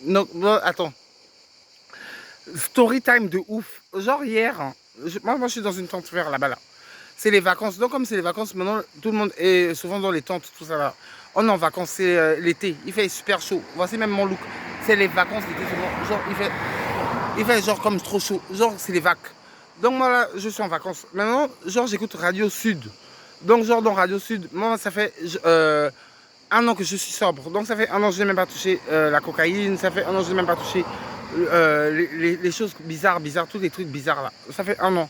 Non, non, attends. Story time de ouf. Genre hier, hein, moi je suis dans une tente verte là-bas là. C'est les vacances. Donc comme c'est les vacances, maintenant tout le monde est souvent dans les tentes, tout ça là. On est en vacances, c'est l'été. Il fait super chaud. Voici même mon look. C'est les vacances d'été souvent. Genre il fait genre comme trop chaud. Genre c'est les vagues. Donc moi là, je suis en vacances. Maintenant, genre j'écoute Radio Sud. Donc genre dans Radio Sud, moi ça fait 1 an que je suis sobre. Donc ça fait 1 an que je n'ai même pas touché la cocaïne. Ça fait 1 an que je n'ai même pas touché les choses bizarres, tous les trucs bizarres là. Ça fait 1 an.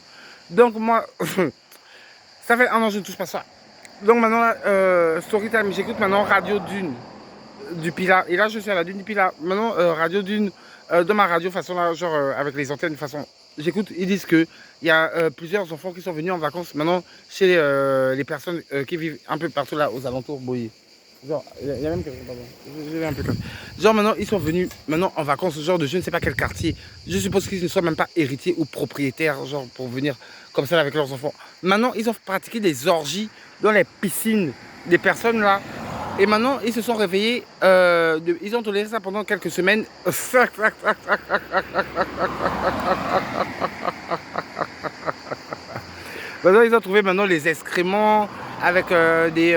Donc moi, ça fait 1 an que je ne touche pas ça. Donc maintenant, là, Storytime, j'écoute maintenant Radio Dune du Pilat. Et là, je suis à la Dune du Pilat. Maintenant, Radio Dune, dans ma radio, façon là, genre avec les antennes, façon. J'écoute, ils disent qu'il y a plusieurs enfants qui sont venus en vacances maintenant chez les personnes qui vivent un peu partout là aux alentours, Boyer. Genre, il y a même quelqu'un, pardon. Je vais un peu calme. Genre, maintenant, ils sont venus maintenant en vacances, genre de je ne sais pas quel quartier. Je suppose qu'ils ne sont même pas héritiers ou propriétaires, genre pour venir comme ça avec leurs enfants. Maintenant, ils ont pratiqué des orgies dans les piscines des personnes là. Et maintenant, ils se sont réveillés. Ils ont toléré ça pendant quelques semaines. Maintenant, ils ont trouvé maintenant les excréments avec des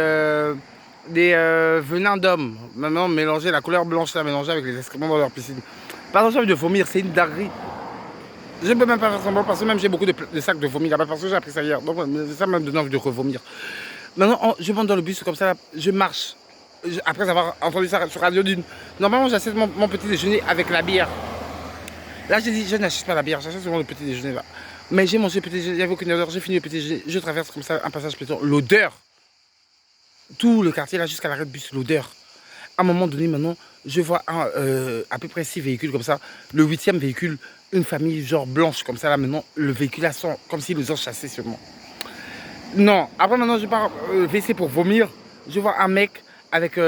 venins d'hommes. Maintenant, mélanger la couleur blanche, là, mélangée avec les excréments dans leur piscine. Par exemple, j'ai envie de vomir, c'est une dinguerie. Je ne peux même pas faire semblant parce que même j'ai beaucoup de sacs de vomi là-bas parce que j'ai appris ça hier. Donc, ça m'a donné envie de revomir. Maintenant, je monte dans le bus comme ça, là, je marche. Après avoir entendu ça sur Radio Dune. Normalement, j'achète mon petit déjeuner avec la bière. Là, j'ai dit, je n'achète pas la bière, j'achète seulement le petit déjeuner là. Mais j'ai mangé le petit déjeuner, il n'y avait aucune odeur, j'ai fini le petit déjeuner, je traverse comme ça un passage piéton. L'odeur, tout le quartier là jusqu'à l'arrêt de bus, l'odeur. À un moment donné, maintenant, je vois à peu près 6 véhicules comme ça. Le 8e véhicule, une famille genre blanche comme ça là maintenant, le véhicule là sent comme s'ils nous ont chassés sûrement. Non, après maintenant je pars WC pour vomir. Je vois un mec avec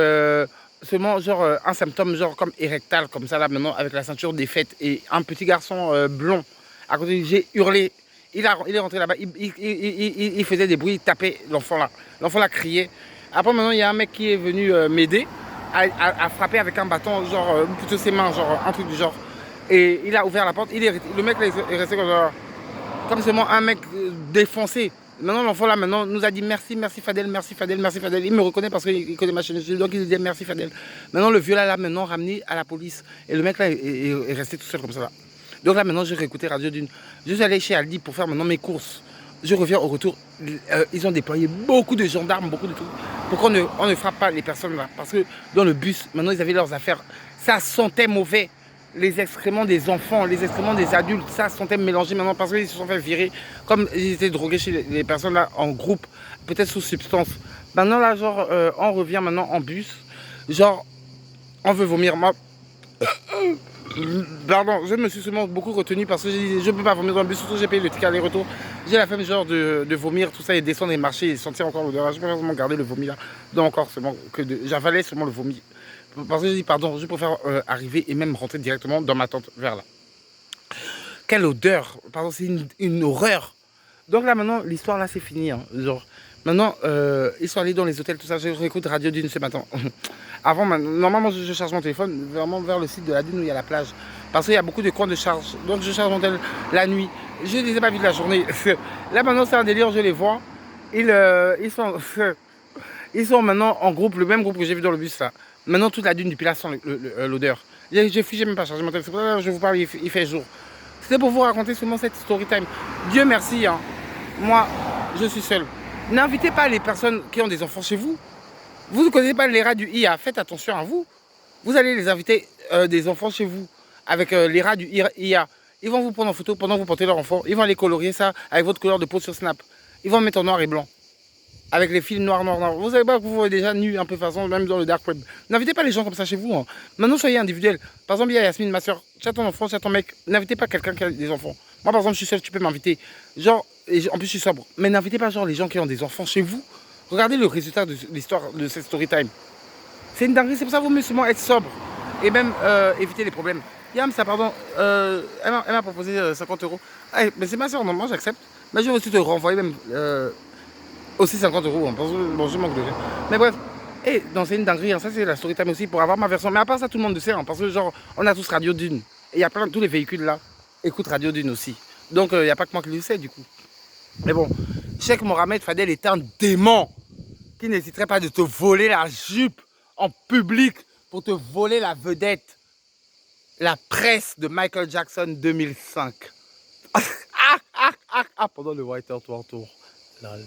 seulement genre un symptôme genre comme érectal comme ça là maintenant avec la ceinture défaite et un petit garçon blond. À côté, j'ai hurlé. Il est rentré là-bas, il faisait des bruits, il tapait l'enfant là. L'enfant là criait. Après maintenant il y a un mec qui est venu m'aider à frapper avec un bâton genre plutôt ses mains genre un truc du genre. Et il a ouvert la porte. Le mec là, est resté comme seulement un mec défoncé. Maintenant, l'enfant là, maintenant, nous a dit merci, merci Fadel, merci Fadel, merci Fadel. Il me reconnaît parce qu'il connaît ma chaîne, donc il dit merci Fadel. Maintenant, le vieux là, maintenant, ramené à la police. Et le mec là est resté tout seul comme ça là. Donc là, maintenant, je réécoutais Radio Dune. Je suis allé chez Aldi pour faire maintenant mes courses. Je reviens au retour. Ils ont déployé beaucoup de gendarmes, beaucoup de trucs. Pourquoi on ne frappe pas les personnes là? Parce que dans le bus, maintenant, ils avaient leurs affaires. Ça sentait mauvais les excréments des enfants, les excréments des adultes, ça sentait mélangé maintenant parce qu'ils se sont fait virer, comme ils étaient drogués chez les personnes là en groupe, peut-être sous substance. Maintenant là, genre, on revient maintenant en bus, genre, on veut vomir. Moi, pardon, je me suis seulement beaucoup retenu parce que j'ai dit, je ne peux pas vomir dans le bus, surtout j'ai payé le ticket aller-retour. J'ai la flemme genre de vomir, tout ça, et descendre et marcher et sentir encore l'odeur. Je préfère vraiment garder le vomi là, dans mon corps seulement, j'avalais seulement le vomi. Parce que j'ai dit, pardon, je préfère arriver et même rentrer directement dans ma tente vers là. Quelle odeur! Pardon, c'est une horreur. Donc là, maintenant, l'histoire là, c'est fini. Hein. Genre, maintenant, ils sont allés dans les hôtels, tout ça. Je réécoute Radio Dune ce matin. Avant, normalement, je charge mon téléphone vraiment vers le site de la Dune où il y a la plage. Parce qu'il y a beaucoup de coins de charge. Donc, je charge mon téléphone la nuit. Je ne les ai pas vus de la journée. Là, maintenant, c'est un délire, je les vois. Ils sont, ils sont maintenant en groupe, le même groupe que j'ai vu dans le bus là. Maintenant, toute la Dune du Pilat sent l'odeur. J'ai fui, j'ai même pas chargé mon téléphone. C'est pour ça que je vous parle, il fait jour. C'était pour vous raconter seulement cette story time. Dieu merci, hein. Moi, je suis seul. N'invitez pas les personnes qui ont des enfants chez vous. Vous ne connaissez pas les rats du IA. Faites attention à vous. Vous allez les inviter des enfants chez vous avec les rats du IA. Ils vont vous prendre en photo pendant que vous portez leur enfant. Ils vont aller colorier ça avec votre couleur de peau sur Snap. Ils vont mettre en noir et blanc. Avec les fils noirs, noirs, noirs. Vous savez pas que vous voyez déjà nu un peu façon, même dans le dark web. N'invitez pas les gens comme ça chez vous. Hein. Maintenant, soyez individuel. Par exemple, il y a Yasmine, ma soeur. Tu as ton enfant, tu as ton mec. N'invitez pas quelqu'un qui a des enfants. Moi, par exemple, je suis seul, tu peux m'inviter. Genre, en plus, je suis sobre. Mais n'invitez pas genre les gens qui ont des enfants chez vous. Regardez le résultat de l'histoire de cette story time. C'est une dinguerie, c'est pour ça que vous mieux seulement être sobre. Et même éviter les problèmes. Yam, ça, pardon, elle m'a proposé 50 euros. Hey, mais c'est ma soeur, non, moi j'accepte. Mais je vais aussi te renvoyer même aussi 50 euros, hein, parce que bon, je manque de rien. Mais bref, Et non, c'est une dinguerie, hein. Ça c'est la story time aussi pour avoir ma version. Mais à part ça, tout le monde le sait, hein, parce que genre, on a tous Radio Dune. Et il y a plein de tous les véhicules là, écoutent Radio Dune aussi. Donc il n'y a pas que moi qui le sais du coup. Mais bon, Cheikh Mohamed Fadel est un dément qui n'hésiterait pas de te voler la jupe en public pour te voler la vedette, la presse de Michael Jackson 2005. Pendant le White Tour Tour. Lol.